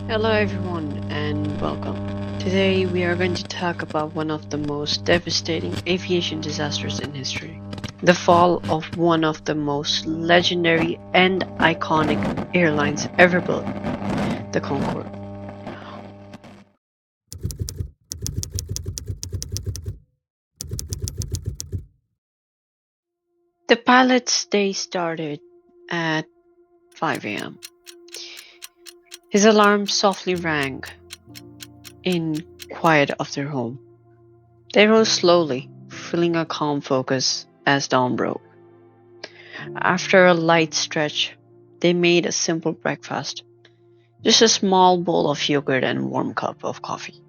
Hello, everyone, and welcome. Today, we are going to talk about one of the most devastating aviation disasters in history, the fall of one of the most legendary and iconic airlines ever built, the Concorde. The pilot's day started at 5 a.m. His alarm softly rang in quiet of their home. They rose slowly, feeling a calm focus as dawn broke. After a light stretch, they made a simple breakfast, just a small bowl of yogurt and a warm cup of coffee.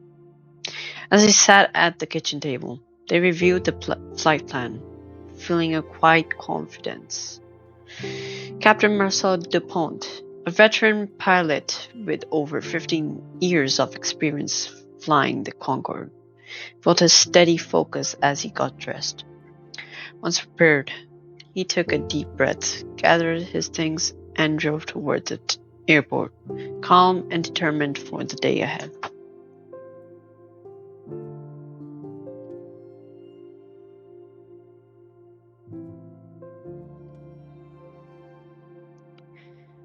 As they sat at the kitchen table, they reviewed the flight plan, feeling a quiet confidence. Captain Marcel Dupont, a veteran pilot with over 15 years of experience flying the Concorde, felt a steady focus as he got dressed. Once prepared, he took a deep breath, gathered his things, and drove toward the airport, calm and determined for the day ahead.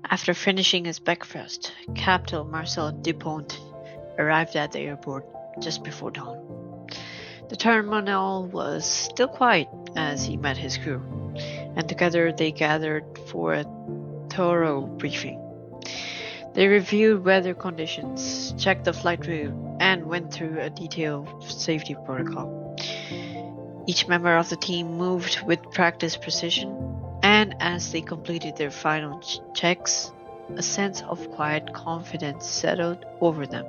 After finishing his breakfast, Captain Marcel Dupont arrived at the airport just before dawn. The terminal was still quiet as he met his crew, and together they gathered for a thorough briefing. They reviewed weather conditions, checked the flight route, and went through a detailed safety protocol. Each member of the team moved with practiced precision, and as they completed their final checks, a sense of quiet confidence settled over them,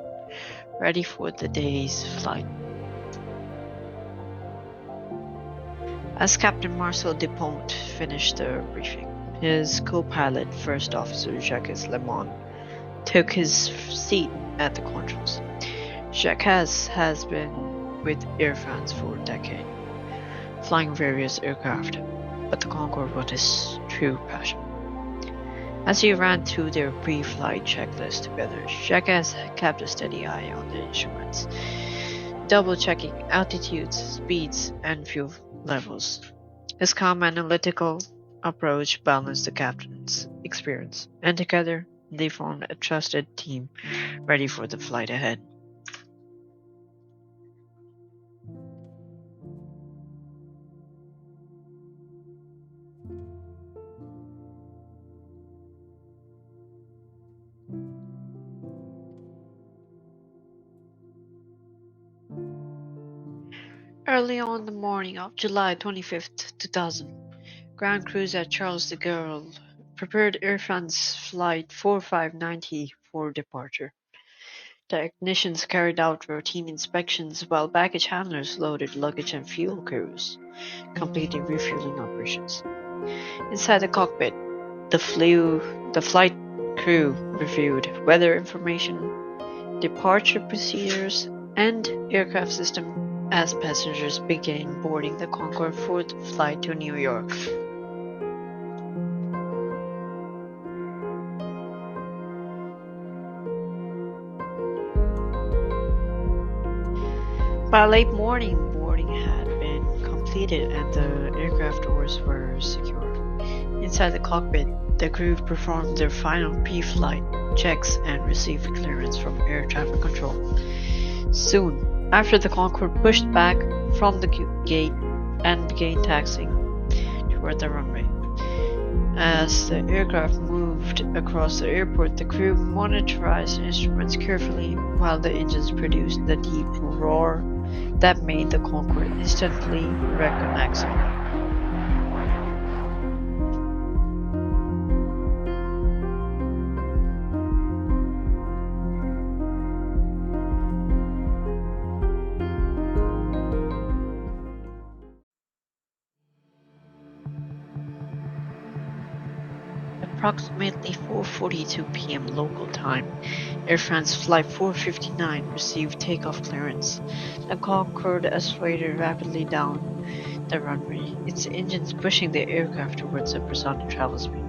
ready for the day's flight. As Captain Marcel Dupont finished the briefing, his co-pilot, First Officer Jacques Lemon, took his seat at the controls. Jacques has been with Air France for a decade, flying various aircraft, but the Concorde was his true passion. As he ran through their pre-flight checklist together, Jacques kept a steady eye on the instruments, double-checking altitudes, speeds, and fuel levels. His calm analytical approach balanced the captain's experience, and together they formed a trusted team ready for the flight ahead. Early on the morning of July 25th, 2000, ground crews at Charles de Gaulle prepared Air France Flight 4590 for departure. Technicians carried out routine inspections while baggage handlers loaded luggage and fuel carriers, completing refueling operations. Inside the cockpit, the flight crew reviewed weather information, departure procedures, and aircraft system as passengers began boarding the Concorde for the flight to New York. By late morning, boarding had been completed and the aircraft doors were secured. Inside the cockpit, the crew performed their final pre-flight checks and received clearance from air traffic control. Soon after, the Concorde pushed back from the gate and began taxiing toward the runway. As the aircraft moved across the airport, the crew monitored instruments carefully while the engines produced the deep roar that made the Concorde instantly recognizable. Approximately 4:42 p.m. local time, Air France Flight 459 received takeoff clearance. The Concorde accelerated rapidly down the runway, its engines pushing the aircraft towards supersonic travel speed.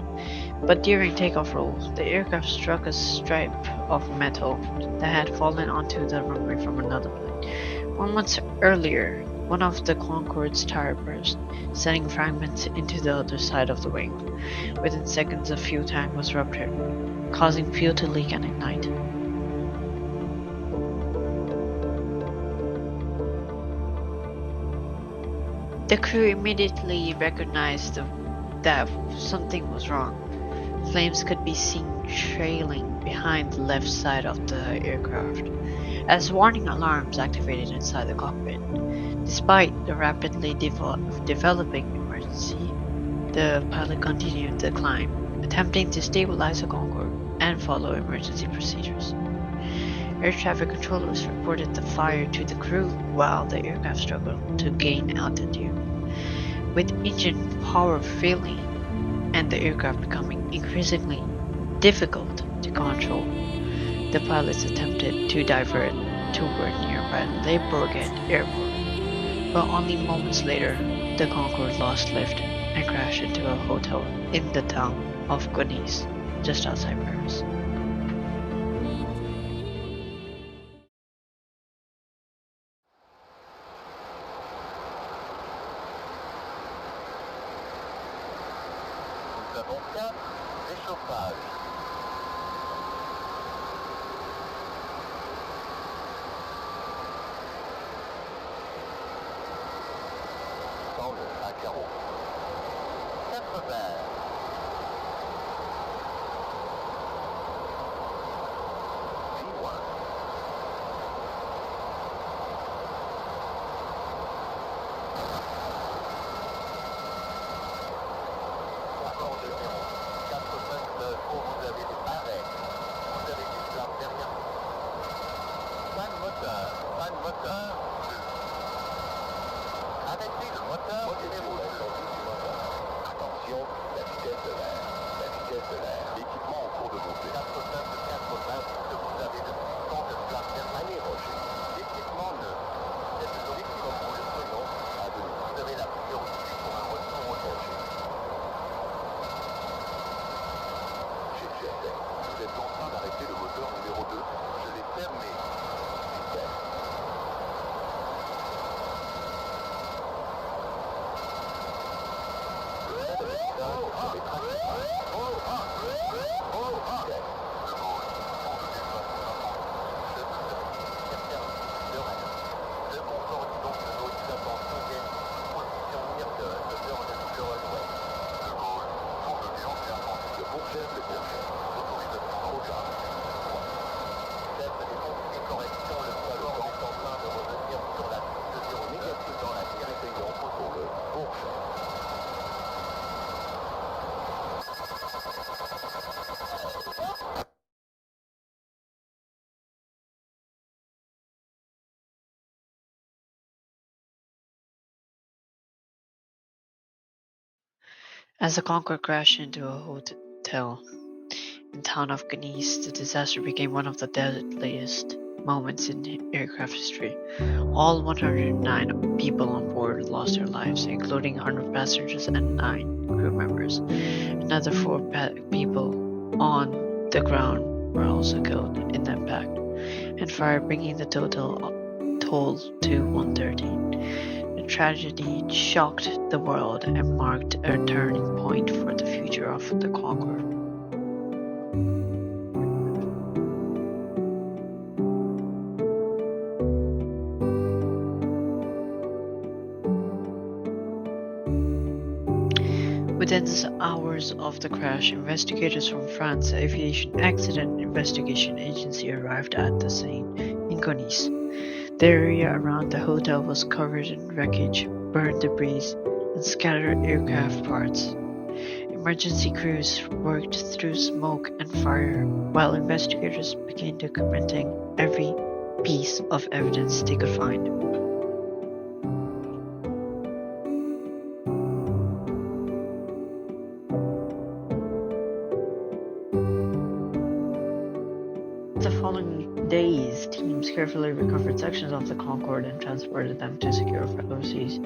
But during takeoff roll, the aircraft struck a stripe of metal that had fallen onto the runway from another plane. 1 month earlier, one of the Concorde's tire burst, sending fragments into the other side of the wing. Within seconds, a fuel tank was ruptured, causing fuel to leak and ignite. The crew immediately recognized that something was wrong. Flames could be seen trailing behind the left side of the aircraft, as warning alarms activated inside the cockpit. Despite the rapidly developing emergency, the pilot continued the climb, attempting to stabilize the Concorde and follow emergency procedures. Air traffic controllers reported the fire to the crew while the aircraft struggled to gain altitude. With engine power failing and the aircraft becoming increasingly difficult to control, the pilots attempted to divert toward nearby Le Bourget Airport, but only moments later, the Concorde lost lift and crashed into a hotel in the town of Gonesse, just outside Paris. Nous avons 4 d'échauffage. Dans le à carreau. 80. J-1. Concorde 0. 459, vous avez des arrêts. Vous avez des flammes derrière vous. Panne moteur. 2. Arrêtez le moteur numéro 2. Attention, la vitesse de l'air. L'équipement en cours de montée. 80, vous avez de puissants de flammes derrière. Allez, Roger. L'équipement neutre. Cette zone comme vous le prenons à deux. Vous avez la priorité pour un retour au danger. J'essaie. Vous êtes en train d'arrêter le moteur numéro 2. Je l'ai fermé. Vitesse. As the Concorde crashed into a hotel in the town of Gonesse, the disaster became one of the deadliest moments in aircraft history. All 109 people on board lost their lives, including 100 passengers and 9 crew members. Another 4 people on the ground were also killed in the impact, and fire bringing the total toll to 113. The tragedy shocked the world and marked a turning point for the future of the Concorde. Within hours of the crash, investigators from France Aviation Accident Investigation Agency arrived at the scene in Gonesse. The area around the hotel was covered in wreckage, burned debris, and scattered aircraft parts. Emergency crews worked through smoke and fire while investigators began documenting every piece of evidence they could find. The following days, Its teams carefully recovered sections of the Concorde and transported them to secure overseas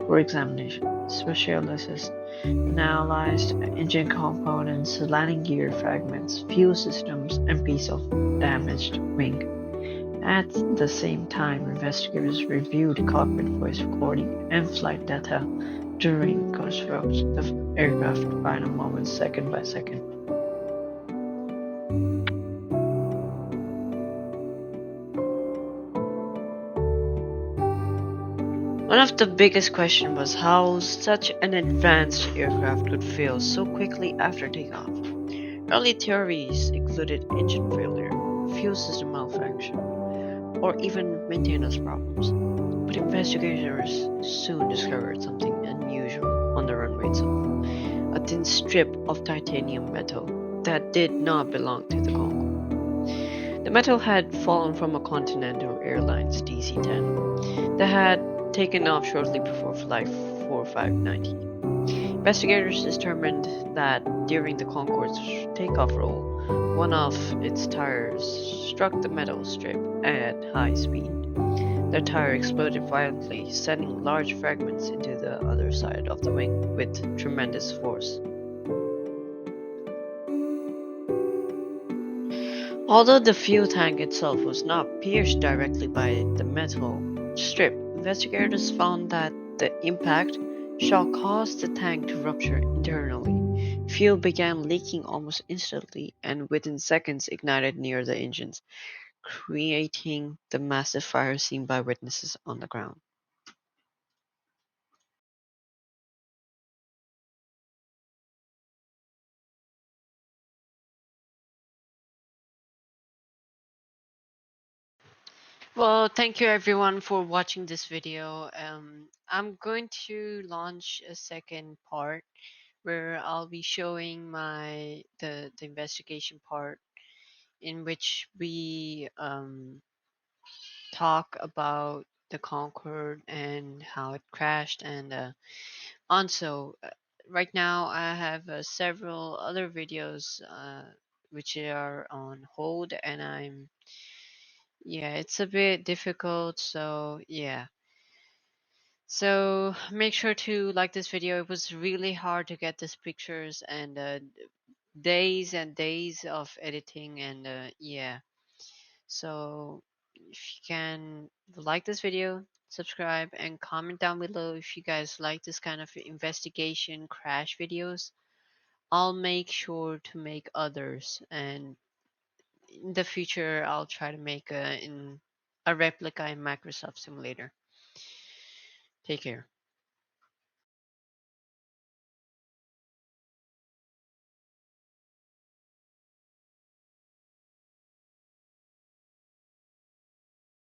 for examination. Specialists analyzed engine components, landing gear fragments, fuel systems, and piece of damaged wing. At the same time, investigators reviewed cockpit voice recording and flight data during construction of the aircraft final moments second by second. One of the biggest questions was how such an advanced aircraft could fail so quickly after takeoff. Early theories included engine failure, fuel system malfunction, or even maintenance problems. But investigators soon discovered something unusual on the runway itself: a thin strip of titanium metal that did not belong to the Concorde. The metal had fallen from a Continental Airlines DC-10 that had taken off shortly before Flight 4590. Investigators determined that during the Concorde's takeoff roll, one of its tires struck the metal strip at high speed. The tire exploded violently, sending large fragments into the other side of the wing with tremendous force. Although the fuel tank itself was not pierced directly by the metal strip, investigators found that the impact shock caused the tank to rupture internally. Fuel began leaking almost instantly and within seconds ignited near the engines, creating the massive fire seen by witnesses on the ground. Well, thank you everyone for watching this video. I'm going to launch a second part where I'll be showing the investigation part in which we talk about the Concorde and how it crashed and also right now I have several other videos which are on hold and yeah, it's a bit difficult, so yeah. So make sure to like this video. It was really hard to get these pictures and days and days of editing and yeah. So if you can like this video, subscribe and comment down below if you guys like this kind of investigation crash videos. I'll make sure to make others, and in the future I'll try to make a replica in Microsoft Simulator. Take care.